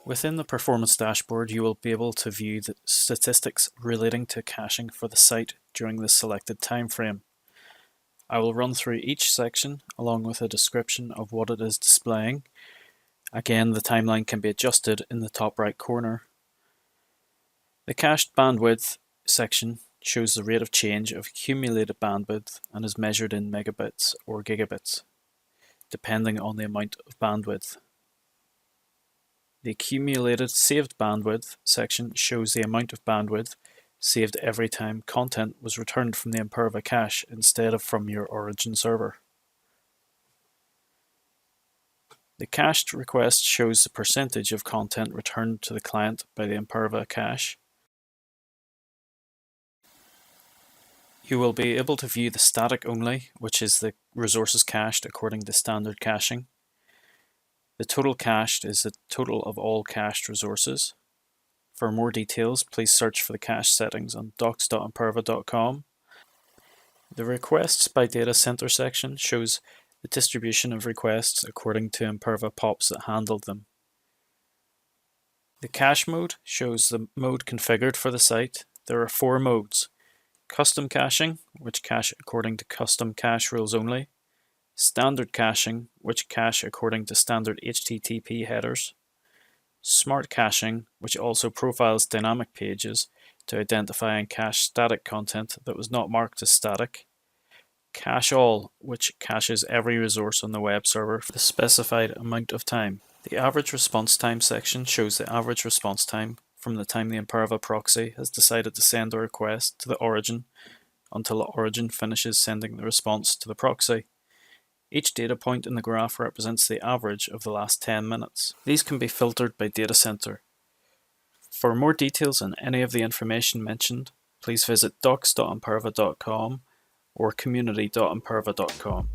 Within the performance dashboard, you will be able to view the statistics relating to caching for the site during the selected time frame. I will run through each section along with a description of what it is displaying. Again, the timeline can be adjusted in the top right corner. The cached bandwidth section shows the rate of change of accumulated bandwidth and is measured in megabits or gigabits, depending on the amount of bandwidth. The accumulated saved bandwidth section shows the amount of bandwidth saved every time content was returned from the Imperva cache instead of from your origin server. The cached request shows the percentage of content returned to the client by the Imperva cache. You will be able to view the static only, which is the resources cached according to standard caching. The total cached is the total of all cached resources. For more details, please search for the cache settings on docs.imperva.com. The requests by data center section shows the distribution of requests according to Imperva POPs that handled them. The cache mode shows the mode configured for the site. There are 4 modes: custom caching, which cache according to custom cache rules only; standard caching, which cache according to standard HTTP headers; smart caching, which also profiles dynamic pages to identify and cache static content that was not marked as static; cache all, which caches every resource on the web server for the specified amount of time. The average response time section shows the average response time from the time the Imperva proxy has decided to send a request to the origin until the origin finishes sending the response to the proxy. Each data point in the graph represents the average of the last 10 minutes. These can be filtered by data center. For more details on any of the information mentioned, please visit docs.imperva.com or community.imperva.com.